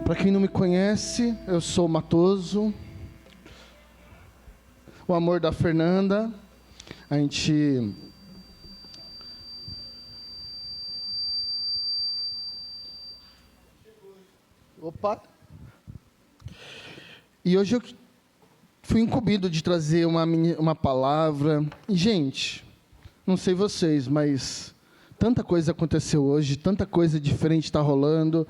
Para quem não me conhece, eu sou o Matoso, o amor da Fernanda. A gente E hoje eu fui incumbido de trazer uma palavra. E, gente, não sei vocês, mas tanta coisa aconteceu hoje, tanta coisa diferente está rolando.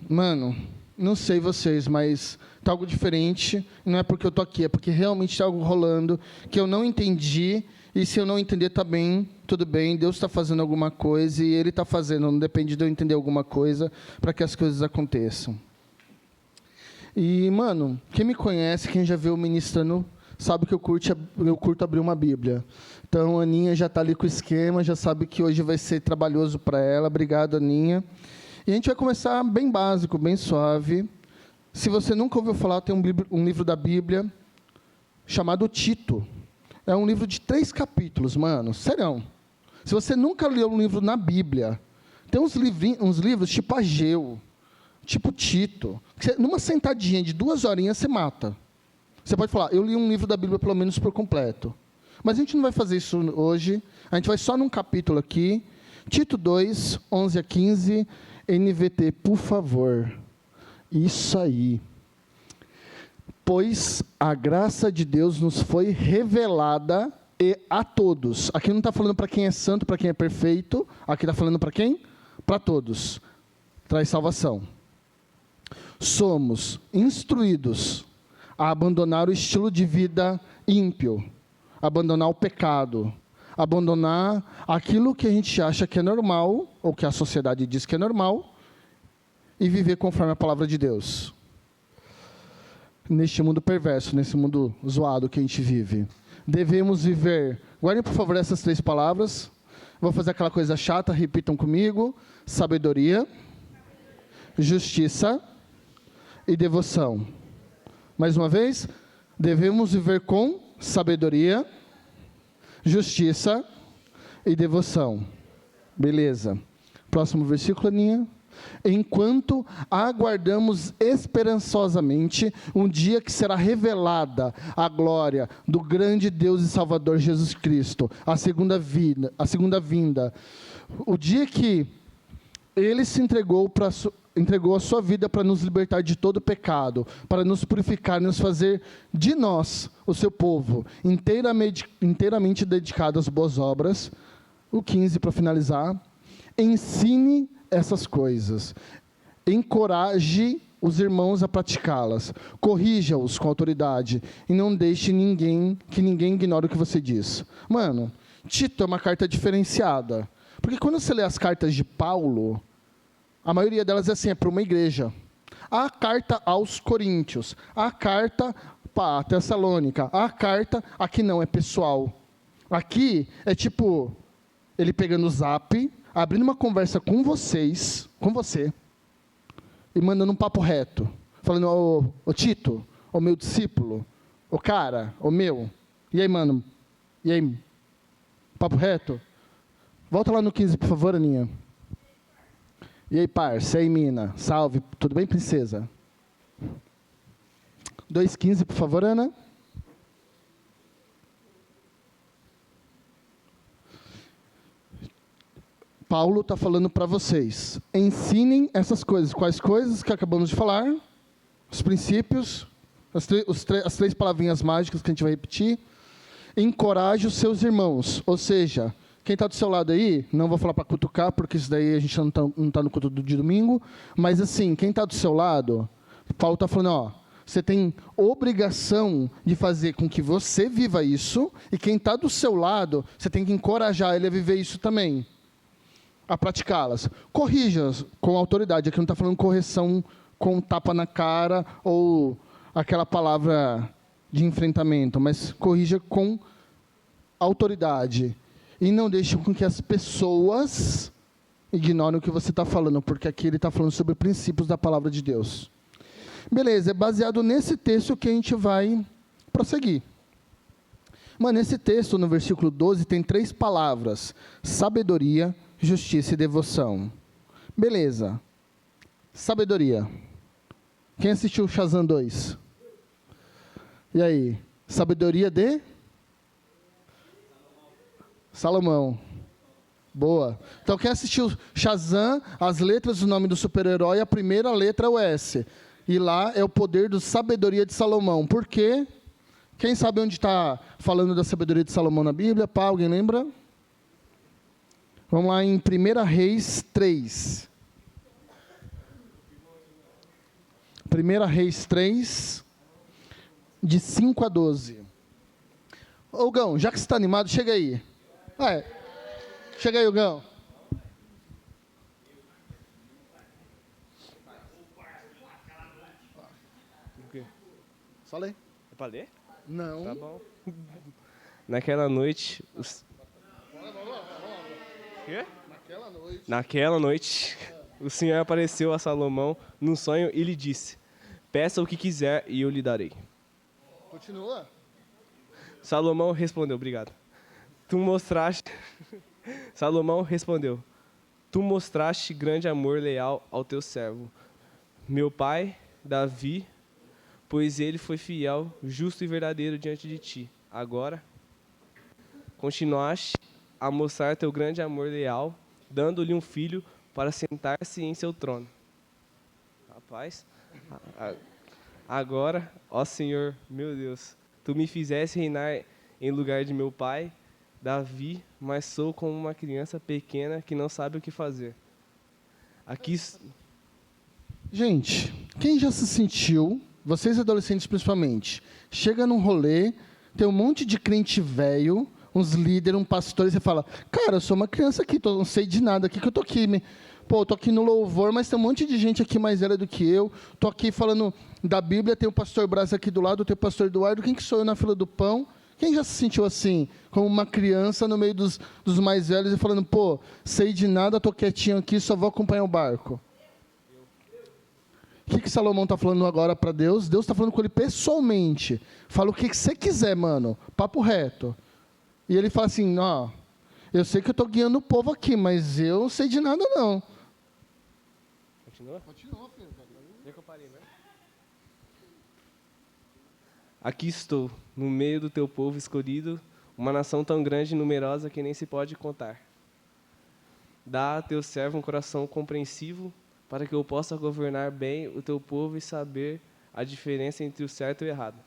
Mano, não sei vocês, mas está algo diferente. Não é porque eu estou aqui, é porque realmente está algo rolando que eu não entendi. E se eu não entender, tá bem, tudo bem. Deus está fazendo alguma coisa e Ele está fazendo. Não depende de eu entender alguma coisa para que as coisas aconteçam. E, mano, quem me conhece, quem já viu ministrando, sabe que eu curto abrir uma Bíblia. Então, a Aninha já está ali com o esquema, já sabe que hoje vai ser trabalhoso para ela. Obrigado, Aninha. E a gente vai começar bem básico, bem suave. Se você nunca ouviu falar, tem um livro da Bíblia chamado Tito. É um livro de 3 capítulos, mano. Sério. Se você nunca leu um livro na Bíblia, tem uns livros tipo Ageu, tipo Tito, que você, numa sentadinha de 2 horinhas, você mata. Você pode falar, eu li um livro da Bíblia pelo menos por completo. Mas a gente não vai fazer isso hoje. A gente vai só num capítulo aqui. Tito 2, 11 a 15, NVT, por favor. Isso aí. Pois a graça de Deus nos foi revelada a todos. Aqui não está falando para quem é santo, para quem é perfeito. Aqui está falando para quem? Para todos. Traz salvação. Somos instruídos a abandonar o estilo de vida ímpio, abandonar o pecado, abandonar aquilo que a gente acha que é normal, ou que a sociedade diz que é normal, e viver conforme a palavra de Deus. Neste mundo perverso, nesse mundo zoado que a gente vive. Devemos viver, guardem por favor essas 3 palavras, vou fazer aquela coisa chata, repitam comigo: sabedoria, justiça e devoção. Mais uma vez, devemos viver com sabedoria, justiça e devoção. Beleza. Próximo versículo, Aninha. Enquanto aguardamos esperançosamente um dia que será revelada a glória do grande Deus e Salvador Jesus Cristo, a segunda vinda, o dia que Ele se entregou a sua vida para nos libertar de todo pecado, para nos purificar, nos fazer de nós, o seu povo, inteiramente dedicado às boas obras. O 15, para finalizar. Ensine essas coisas, encoraje os irmãos a praticá-las, corrija-os com autoridade e não deixe que ninguém ignore o que você diz. Mano, Tito é uma carta diferenciada, porque quando você lê as cartas de Paulo, a maioria delas é assim, é para uma igreja. A carta aos Coríntios, a carta para a Tessalônica, a carta aqui não é pessoal. Aqui é tipo ele pegando o zap, abrindo uma conversa com você, e mandando um papo reto, falando: ô Tito, ô meu discípulo, ô cara, ô meu, e aí, mano, e aí, papo reto? Volta lá no 15, por favor, Aninha. E aí, parça, e aí, mina, salve, tudo bem, princesa? 2,15, por favor, Ana. Paulo está falando para vocês, ensinem essas coisas. Quais coisas que acabamos de falar? Os princípios, as 3 palavrinhas mágicas que a gente vai repetir. Encoraje os seus irmãos, ou seja, quem está do seu lado aí, não vou falar para cutucar, porque isso daí a gente não tá no culto de domingo, mas assim, quem está do seu lado, Paulo está falando, você tem obrigação de fazer com que você viva isso, e quem está do seu lado, você tem que encorajar ele a viver isso também, a praticá-las. Corrija com autoridade. Aqui não está falando correção com tapa na cara ou aquela palavra de enfrentamento, mas corrija com autoridade. E não deixe com que as pessoas ignorem o que você está falando, porque aqui ele está falando sobre princípios da palavra de Deus. Beleza, é baseado nesse texto que a gente vai prosseguir. Mano, esse texto, no versículo 12, tem 3 palavras: sabedoria, justiça e devoção. Beleza. sabedoria. Quem assistiu Shazam 2? E aí? Sabedoria de? Salomão. Boa. Então, quem assistiu Shazam, as letras do nome do super-herói, a primeira letra é o S. E lá é o poder da sabedoria de Salomão. Por quê? Quem sabe onde está falando da sabedoria de Salomão na Bíblia? Pá, alguém lembra? Vamos lá em 1 Reis 3. 1 Reis 3, de 5 a 12. Ô, Gão, já que você está animado, chega aí. Chega aí, Gão. O quê? Só lê. É pra ler? Não. Tá bom. Naquela noite... Quê? Naquela noite, o Senhor apareceu a Salomão num sonho e lhe disse: peça o que quiser e eu lhe darei. Continua. Salomão respondeu, obrigado. Salomão respondeu: tu mostraste grande amor leal ao teu servo, meu pai, Davi, pois ele foi fiel, justo e verdadeiro diante de ti. Agora, continuaste a mostrar teu grande amor leal, dando-lhe um filho para sentar-se em seu trono. Rapaz, agora, ó Senhor, meu Deus, tu me fizeste reinar em lugar de meu pai, Davi, mas sou como uma criança pequena que não sabe o que fazer. Gente, quem já se sentiu, vocês adolescentes principalmente, chega num rolê, tem um monte de crente velho, uns líderes, um pastor, e você fala, cara, eu sou uma criança aqui, não sei de nada aqui, que eu tô aqui, tô aqui no louvor, mas tem um monte de gente aqui mais velha do que eu, tô aqui falando da Bíblia, tem o pastor Brás aqui do lado, tem o pastor Eduardo, quem que sou eu na fila do pão? Quem já se sentiu assim, como uma criança no meio dos mais velhos e falando, sei de nada, tô quietinho aqui, só vou acompanhar o barco? O que Salomão está falando agora para Deus? Deus está falando com ele pessoalmente. Fala o que você quiser, mano, papo reto. E ele fala assim, eu sei que eu estou guiando o povo aqui, mas eu não sei de nada, não. Continua, filho. Já que eu parei, né? Aqui estou, no meio do teu povo escolhido, uma nação tão grande e numerosa que nem se pode contar. Dá a teu servo um coração compreensivo, para que eu possa governar bem o teu povo e saber a diferença entre o certo e o errado.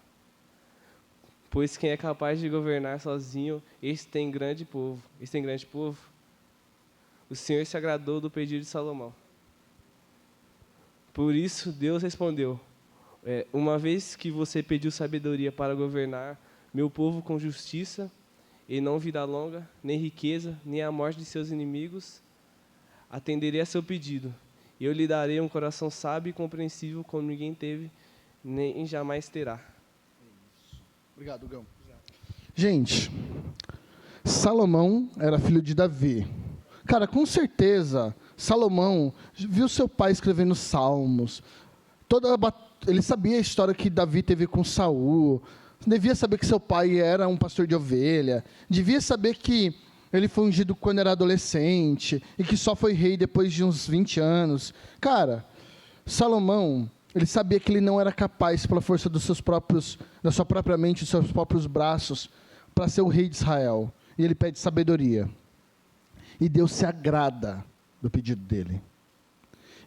Pois quem é capaz de governar sozinho, este tem grande povo. O Senhor se agradou do pedido de Salomão. Por isso, Deus respondeu: uma vez que você pediu sabedoria para governar meu povo com justiça, e não vida longa, nem riqueza, nem a morte de seus inimigos, atenderei a seu pedido. E eu lhe darei um coração sábio e compreensível como ninguém teve, nem jamais terá. Obrigado, Gão. Gente, Salomão era filho de Davi. Cara, com certeza, Salomão viu seu pai escrevendo salmos. Ele sabia a história que Davi teve com Saul. Devia saber que seu pai era um pastor de ovelha. Devia saber que ele foi ungido quando era adolescente e que só foi rei depois de uns 20 anos. Cara, Salomão, ele sabia que ele não era capaz, pela força da sua própria mente, dos seus próprios braços, para ser o rei de Israel. E ele pede sabedoria. E Deus se agrada do pedido dele.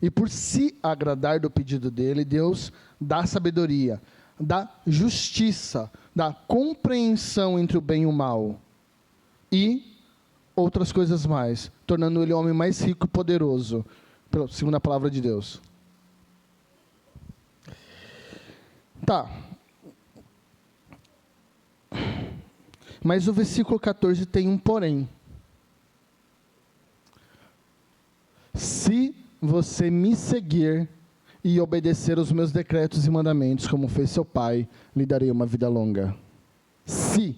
E por se agradar do pedido dele, Deus dá sabedoria, dá justiça, dá compreensão entre o bem e o mal. E outras coisas mais, tornando ele o homem mais rico e poderoso, segundo a palavra de Deus. Tá. Mas o versículo 14 tem um porém. Se você me seguir e obedecer os meus decretos e mandamentos, como fez seu pai, lhe darei uma vida longa. Se,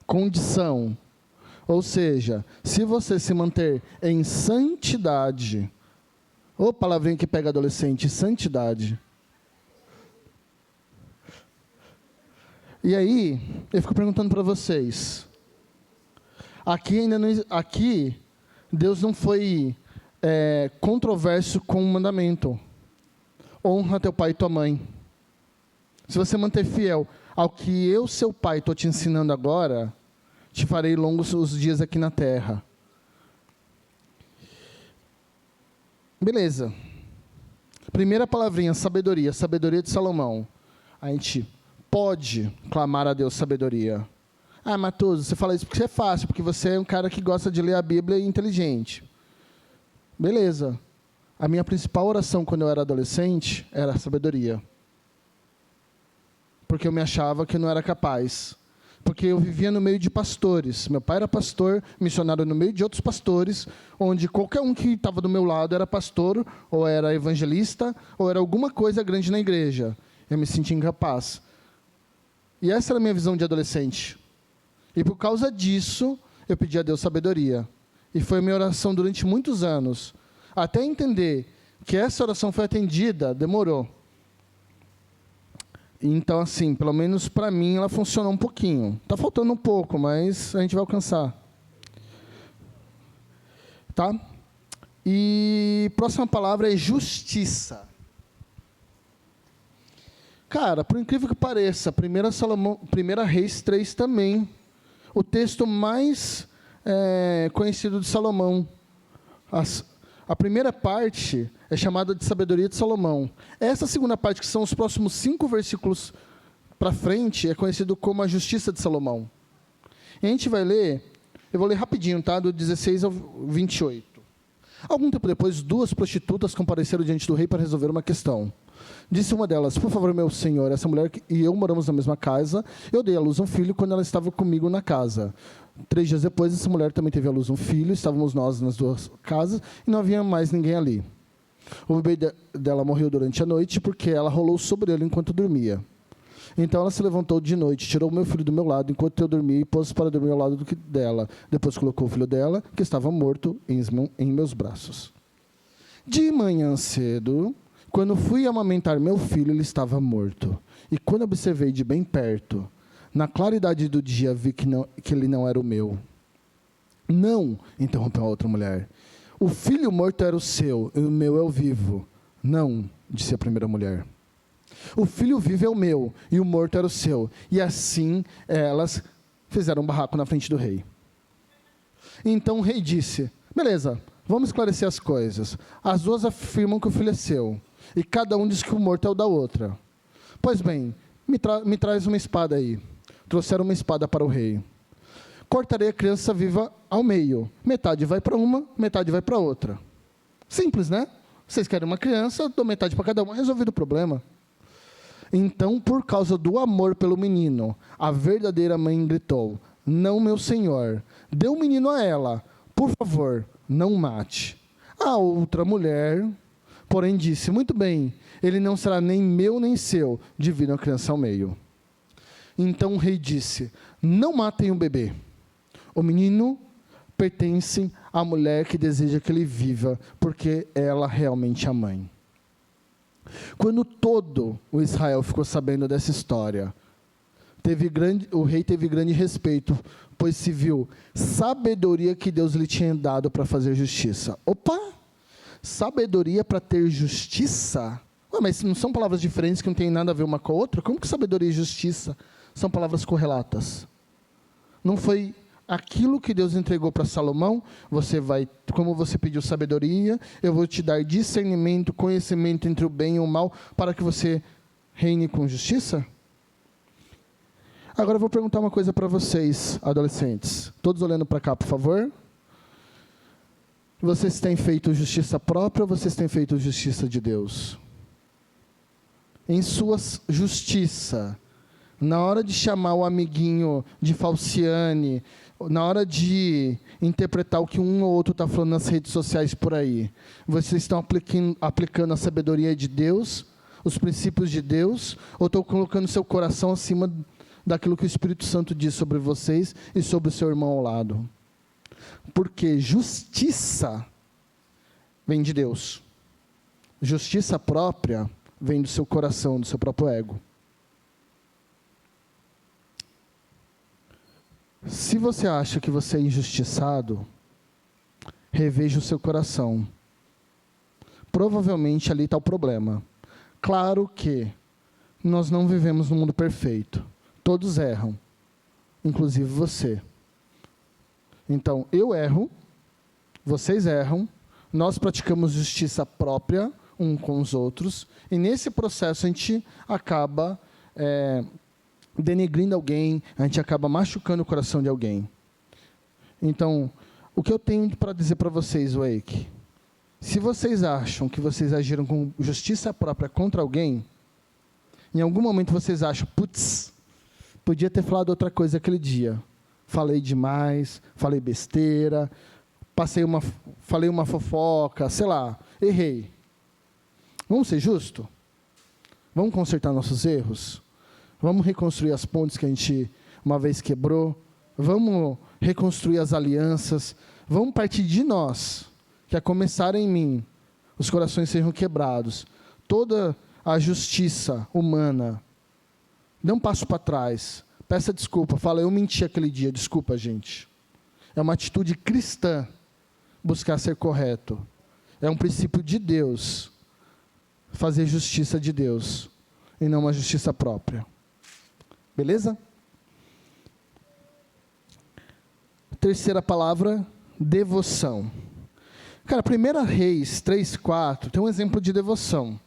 condição, ou seja, se você se manter em santidade, ô palavrinha que pega adolescente, santidade. E aí, eu fico perguntando para vocês, aqui Deus não foi controverso com o mandamento. honra teu pai e tua mãe. Se você manter fiel ao que eu, seu pai, estou te ensinando agora, te farei longos os dias aqui na terra. Beleza. Primeira palavrinha, sabedoria. Sabedoria de Salomão. A gente pode clamar a Deus sabedoria. Ah, Matoso, você fala isso porque é fácil, porque você é um cara que gosta de ler a Bíblia e é inteligente. Beleza. A minha principal oração quando eu era adolescente era sabedoria. Porque eu me achava que eu não era capaz. Porque eu vivia no meio de pastores. Meu pai era pastor, missionário no meio de outros pastores, onde qualquer um que estava do meu lado era pastor, ou era evangelista, ou era alguma coisa grande na igreja. Eu me sentia incapaz. E essa era a minha visão de adolescente. E por causa disso, eu pedi a Deus sabedoria. E foi a minha oração durante muitos anos. Até entender que essa oração foi atendida, demorou. Então, assim, pelo menos para mim, ela funcionou um pouquinho. Está faltando um pouco, mas a gente vai alcançar. Tá? E próxima palavra é justiça. Cara, por incrível que pareça, 1 Reis 3 também. O texto mais conhecido de Salomão. A primeira parte é chamada de sabedoria de Salomão. Essa segunda parte, que são os próximos 5 versículos para frente, é conhecido como a justiça de Salomão. E a gente vai ler, eu vou ler rapidinho, tá? Do 16 ao 28. Algum tempo depois, 2 prostitutas compareceram diante do rei para resolver uma questão. Disse uma delas: por favor, meu senhor, essa mulher e eu moramos na mesma casa. Eu dei à luz um filho quando ela estava comigo na casa. 3 dias depois, essa mulher também teve à luz um filho. Estávamos nós nas 2 casas e não havia mais ninguém ali. O bebê dela morreu durante a noite porque ela rolou sobre ele enquanto dormia. Então ela se levantou de noite, tirou o meu filho do meu lado enquanto eu dormia e pôs para dormir ao lado dela. Depois colocou o filho dela, que estava morto, em meus braços. De manhã cedo, quando fui amamentar meu filho, ele estava morto. E quando observei de bem perto, na claridade do dia, vi que ele não era o meu. Não, interrompeu a outra mulher. O filho morto era o seu, e o meu é o vivo. Não, disse a primeira mulher. O filho vivo é o meu, e o morto era o seu. E assim elas fizeram um barraco na frente do rei. Então o rei disse: beleza, vamos esclarecer as coisas. As duas afirmam que o filho é seu, e cada um diz que o morto é o da outra. Pois bem, me traz uma espada aí. Trouxeram uma espada para o rei. Cortarei a criança viva ao meio. Metade vai para uma, metade vai para outra. Simples, né? Vocês querem uma criança, dou metade para cada uma, resolvido o problema. Então, por causa do amor pelo menino, a verdadeira mãe gritou: não, meu senhor, dê o menino a ela. Por favor, não mate. A outra mulher, porém, disse: muito bem, ele não será nem meu nem seu. Dividam a criança ao meio. Então o rei disse: não matem o bebê. O menino pertence à mulher que deseja que ele viva, porque ela realmente é a mãe. Quando todo o Israel ficou sabendo dessa história, o rei teve grande respeito, pois se viu sabedoria que Deus lhe tinha dado para fazer justiça. Opa! Sabedoria para ter justiça? Ué, mas não são palavras diferentes que não tem nada a ver uma com a outra? Como que sabedoria e justiça são palavras correlatas? Não foi aquilo que Deus entregou para Salomão? Como você pediu sabedoria, eu vou te dar discernimento, conhecimento entre o bem e o mal, para que você reine com justiça? Agora eu vou perguntar uma coisa para vocês, adolescentes. Todos olhando para cá, por favor. Vocês têm feito justiça própria ou vocês têm feito justiça de Deus? Em sua justiça, na hora de chamar o amiguinho de falciane, na hora de interpretar o que um ou outro está falando nas redes sociais por aí, vocês estão aplicando a sabedoria de Deus, os princípios de Deus, ou estão colocando seu coração acima daquilo que o Espírito Santo diz sobre vocês e sobre o seu irmão ao lado? Porque justiça vem de Deus. Justiça própria vem do seu coração, do seu próprio ego. Se você acha que você é injustiçado, reveja o seu coração. Provavelmente ali está o problema. Claro que nós não vivemos num mundo perfeito. Todos erram, inclusive você. Então, eu erro, vocês erram, nós praticamos justiça própria um com os outros, e nesse processo a gente acaba denegrindo alguém, a gente acaba machucando o coração de alguém. Então, o que eu tenho para dizer para vocês, Wake, se vocês acham que vocês agiram com justiça própria contra alguém, em algum momento vocês acham, putz, podia ter falado outra coisa aquele dia. Falei demais, falei besteira, falei uma fofoca, sei lá, errei. Vamos ser justos? Vamos consertar nossos erros? Vamos reconstruir as pontes que a gente uma vez quebrou? Vamos reconstruir as alianças? Vamos partir de nós, que a começar em mim, os corações sejam quebrados. Toda a justiça humana, dê um passo para trás, peça desculpa, fala, eu menti aquele dia, desculpa, gente. É uma atitude cristã, buscar ser correto. É um princípio de Deus, fazer justiça de Deus, e não uma justiça própria. Beleza? Terceira palavra, devoção. Cara, 1 Reis 3:4 tem um exemplo de devoção.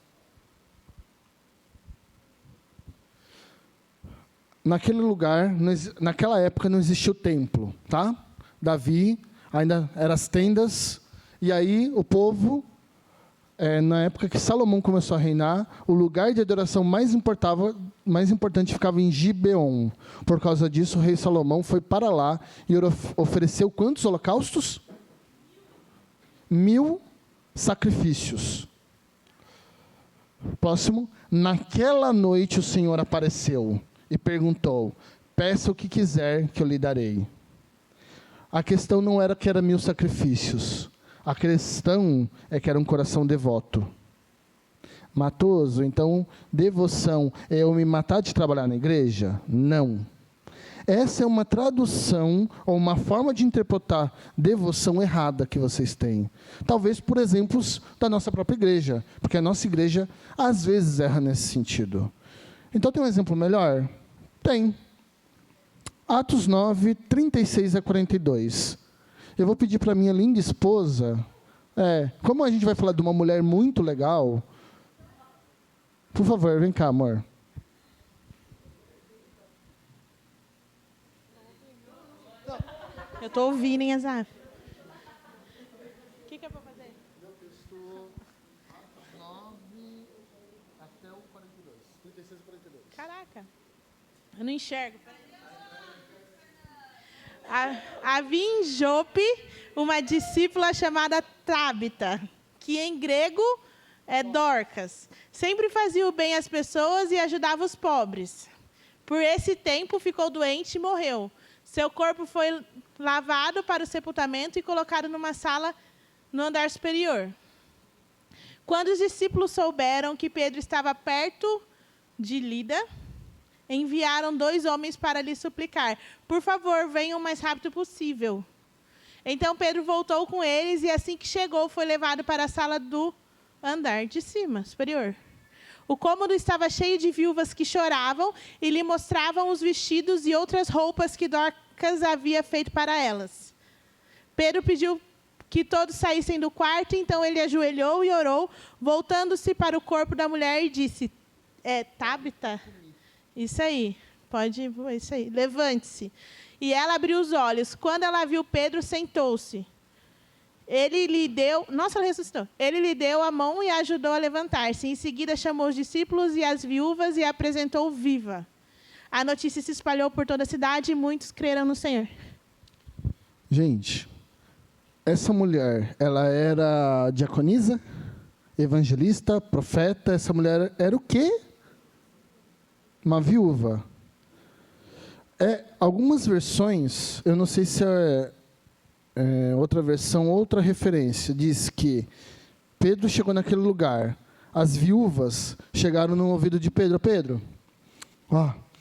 Naquele lugar, naquela época não existia o templo, tá? Davi ainda eram as tendas, e aí o povo, na época que Salomão começou a reinar, o lugar de adoração mais importante ficava em Gibeon. Por causa disso, o rei Salomão foi para lá e ofereceu quantos holocaustos? 1000 sacrifícios. Próximo. Naquela noite o Senhor apareceu e perguntou, peça o que quiser que eu lhe darei. A questão não era que era 1000 sacrifícios. A questão é que era um coração devoto. Matoso, então, devoção é eu me matar de trabalhar na igreja? Não. Essa é uma tradução ou uma forma de interpretar devoção errada que vocês têm. Talvez por exemplos da nossa própria igreja, porque a nossa igreja às vezes erra nesse sentido. Então tem um exemplo melhor? Tem. Atos 9, 36 a 42. Eu vou pedir para minha linda esposa, como a gente vai falar de uma mulher muito legal, por favor, vem cá, amor. Eu estou ouvindo, hein, Azar? O que é para fazer? Eu estou Atos 9 até o 42, 36 e 42. Caraca, eu não enxergo. Havia em Jope uma discípula chamada Tábita, que em grego é Dorcas. Sempre fazia o bem às pessoas e ajudava os pobres. Por esse tempo ficou doente e morreu. Seu corpo foi lavado para o sepultamento e colocado numa sala no andar superior. Quando os discípulos souberam que Pedro estava perto de Lida, enviaram 2 homens para lhe suplicar, por favor, venham o mais rápido possível. Então Pedro voltou com eles e assim que chegou foi levado para a sala do andar de cima, superior. O cômodo estava cheio de viúvas que choravam e lhe mostravam os vestidos e outras roupas que Dorcas havia feito para elas. Pedro pediu que todos saíssem do quarto, então ele ajoelhou e orou, voltando-se para o corpo da mulher e disse, Tábita, isso aí, isso aí, levante-se. E ela abriu os olhos. Quando ela viu Pedro, sentou-se. Ele lhe deu, nossa, ela ressuscitou. Ele lhe deu a mão e a ajudou a levantar-se. Em seguida, chamou os discípulos e as viúvas e a apresentou viva. A notícia se espalhou por toda a cidade e muitos creram no Senhor. Gente, essa mulher, ela era diaconisa, evangelista, profeta. Essa mulher era o quê? Uma viúva. Algumas versões, eu não sei se outra versão, outra referência, diz que Pedro chegou naquele lugar, as viúvas chegaram no ouvido de Pedro, Pedro,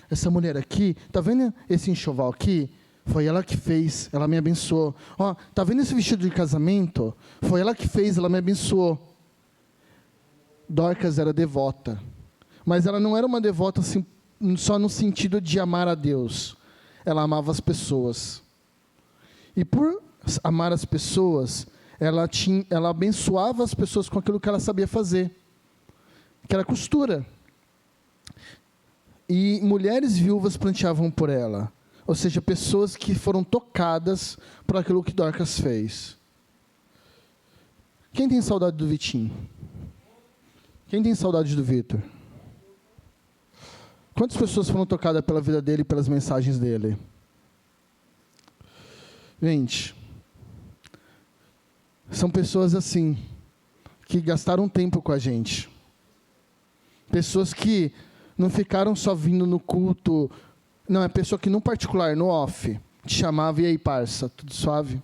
essa mulher aqui, tá vendo esse enxoval aqui? Foi ela que fez, ela me abençoou. Tá vendo esse vestido de casamento? Foi ela que fez, ela me abençoou. Dorcas era devota. Mas ela não era uma devota assim, só no sentido de amar a Deus. Ela amava as pessoas. E por amar as pessoas, ela abençoava as pessoas com aquilo que ela sabia fazer, que era costura. E mulheres viúvas planteavam por ela. Ou seja, pessoas que foram tocadas por aquilo que Dorcas fez. Quem tem saudade do Vitinho? Quem tem saudade do Vitor? Quantas pessoas foram tocadas pela vida dele e pelas mensagens dele? Gente, são pessoas assim, que gastaram tempo com a gente. Pessoas que não ficaram só vindo no culto. Não, é pessoa que no particular, no off, te chamava, e aí, parça, tudo suave?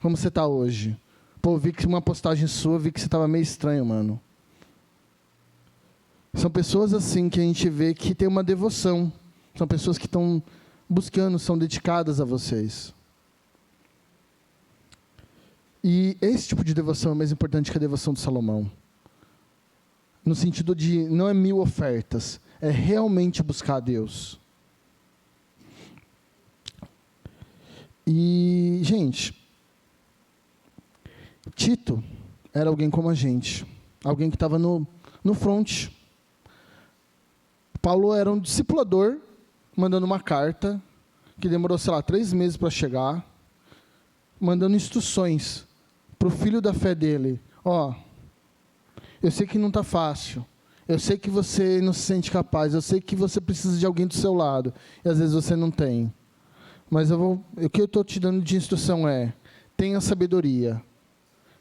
Como você está hoje? Pô, vi que uma postagem sua, vi que você estava meio estranho, mano. São pessoas assim que a gente vê que tem uma devoção. São pessoas que estão buscando, são dedicadas a vocês. E esse tipo de devoção é mais importante que a devoção de Salomão. No sentido de, não é 1000 ofertas, é realmente buscar a Deus. E, gente, Tito era alguém como a gente. Alguém que estava no front. Paulo era um discipulador, mandando uma carta, que demorou, 3 meses para chegar, mandando instruções para o filho da fé dele. Eu sei que não está fácil, eu sei que você não se sente capaz, eu sei que você precisa de alguém do seu lado, e às vezes você não tem. Mas o que eu estou te dando de instrução é, tenha sabedoria,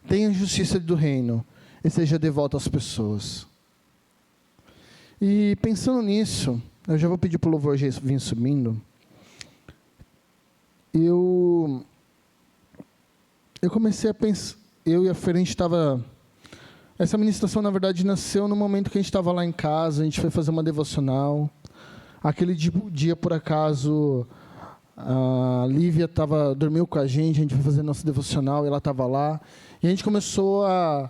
tenha justiça do reino, e seja devoto às pessoas. E pensando nisso, eu já vou pedir para o louvor vir subindo. Eu comecei a pensar, eu e a Fer, a gente estava... Essa ministração, na verdade, nasceu no momento que a gente estava lá em casa, a gente foi fazer uma devocional. Aquele dia, por acaso, a Lívia dormiu com a gente foi fazer nossa devocional, e ela estava lá. E a gente começou a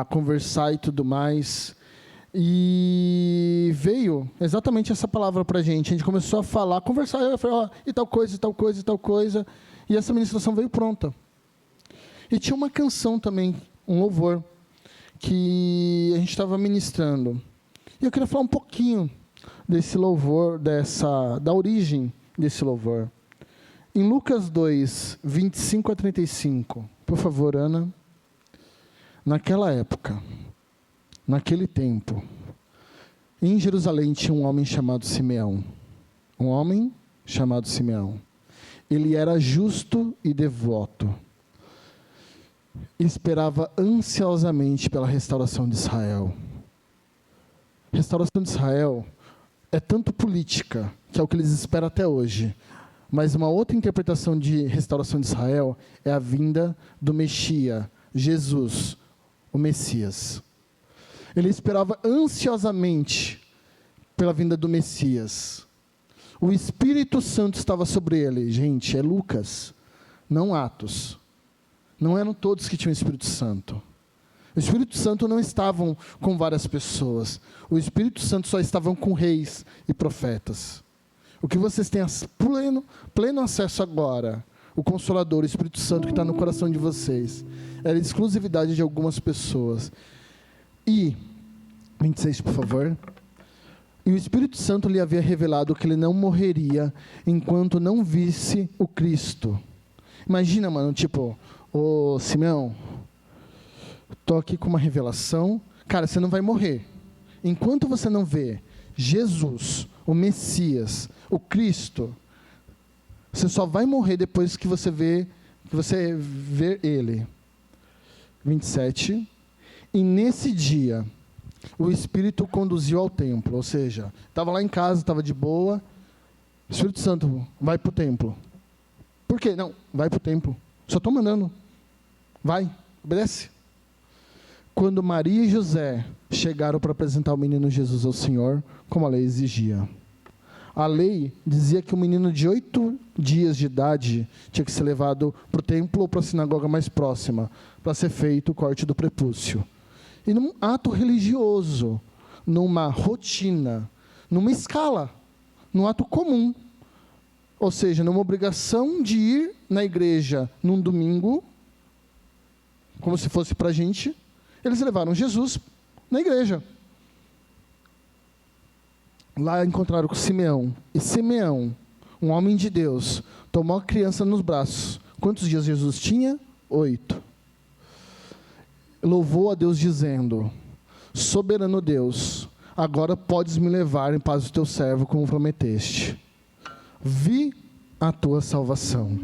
conversar e tudo mais. E veio exatamente essa palavra para a gente começou a falar, conversar, eu falei, e tal coisa, e tal coisa, e tal coisa, e essa ministração veio pronta. E tinha uma canção também, um louvor, que a gente estava ministrando. E eu queria falar um pouquinho desse louvor, da origem desse louvor. Em Lucas 2, 25 a 35, por favor, Ana. Naquela época, naquele tempo, em Jerusalém tinha um homem chamado Simeão. Um homem chamado Simeão. Ele era justo e devoto. Esperava ansiosamente pela restauração de Israel. Restauração de Israel é tanto política, que é o que eles esperam até hoje. Mas uma outra interpretação de restauração de Israel é a vinda do Messias, Jesus, o Messias. Ele esperava ansiosamente pela vinda do Messias. O Espírito Santo estava sobre ele. Gente, é Lucas, não Atos. Não eram todos que tinham o Espírito Santo. O Espírito Santo não estavam com várias pessoas. O Espírito Santo só estavam com reis e profetas. O que vocês têm pleno acesso agora, o Consolador, o Espírito Santo que está no coração de vocês, era exclusividade de algumas pessoas. E, 26, por favor. E o Espírito Santo lhe havia revelado que ele não morreria enquanto não visse o Cristo. Imagina, mano, ô Simeão, estou aqui com uma revelação. Cara, você não vai morrer. Enquanto você não vê Jesus, o Messias, o Cristo, você só vai morrer depois que você ver ele. 27. E nesse dia, o Espírito o conduziu ao templo. Ou seja, estava lá em casa, estava de boa. O Espírito Santo vai para o templo. Por quê? Não, vai para o templo. Só estou mandando. Vai, obedece. Quando Maria e José chegaram para apresentar o menino Jesus ao Senhor, como a lei exigia. A lei dizia que o menino de 8 dias de idade tinha que ser levado para o templo ou para a sinagoga mais próxima, para ser feito o corte do prepúcio. e num ato religioso, numa rotina, numa escala, num ato comum. Ou seja, numa obrigação de ir na igreja num domingo, como se fosse para a gente, eles levaram Jesus na igreja. Lá encontraram com Simeão. E Simeão, um homem de Deus, tomou a criança nos braços. Quantos dias Jesus tinha? 8. Louvou a Deus dizendo: soberano Deus, agora podes me levar em paz o teu servo, como prometeste. Vi a tua salvação,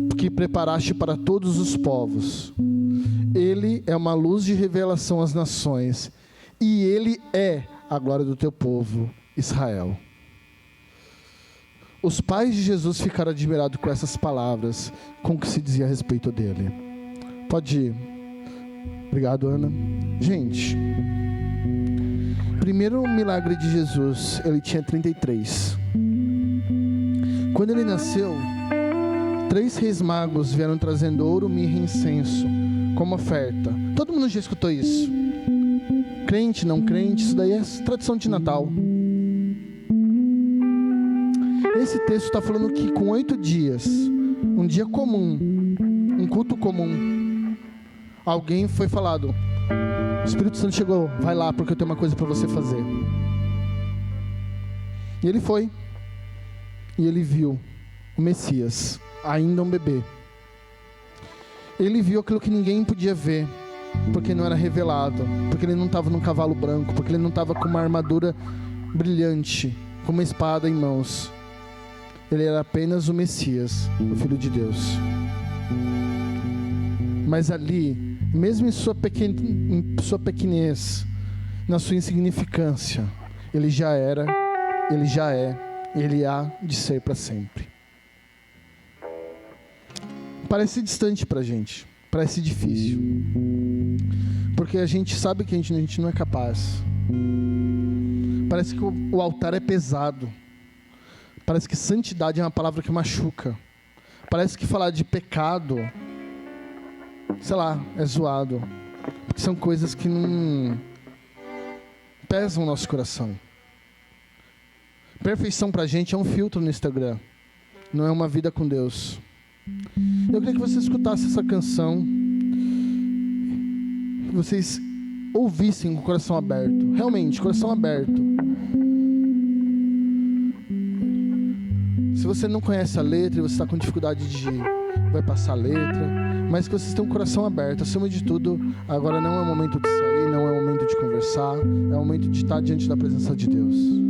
porque preparaste para todos os povos. Ele é uma luz de revelação às nações, e ele é a glória do teu povo, Israel. Os pais de Jesus ficaram admirados com essas palavras, com o que se dizia a respeito dele. Pode ir. Obrigado, Ana. Gente, primeiro milagre de Jesus, ele tinha 33. Quando ele nasceu, 3 reis magos vieram trazendo ouro, mirra e incenso como oferta. Todo mundo já escutou isso. Crente, não crente, isso daí é tradição de Natal. Esse texto está falando que com 8 dias, um dia comum, um culto comum, alguém foi falado: o Espírito Santo chegou, vai lá porque eu tenho uma coisa para você fazer. E ele foi. E ele viu o Messias, ainda um bebê. Ele viu aquilo que ninguém podia ver, porque não era revelado, porque ele não estava num cavalo branco, porque ele não estava com uma armadura brilhante, com uma espada em mãos. Ele era apenas o Messias, o Filho de Deus. Mas ali, mesmo em sua pequenez, na sua insignificância, ele já era, ele já é, ele há de ser para sempre. Parece distante para a gente, parece difícil, porque a gente sabe que a gente não é capaz. Parece que o altar é pesado, parece que santidade é uma palavra que machuca, parece que falar de pecado, sei lá, é zoado, porque são coisas que não pesam o nosso coração. Perfeição pra gente é um filtro no Instagram, não é uma vida com Deus. Eu queria que você escutasse essa canção, que vocês ouvissem com o coração aberto, realmente, coração aberto. Se você não conhece a letra e você está com dificuldade vai passar a letra, mas que vocês tenham o coração aberto. Acima de tudo, agora não é o momento de sair, não é o momento de conversar, é o momento de estar diante da presença de Deus.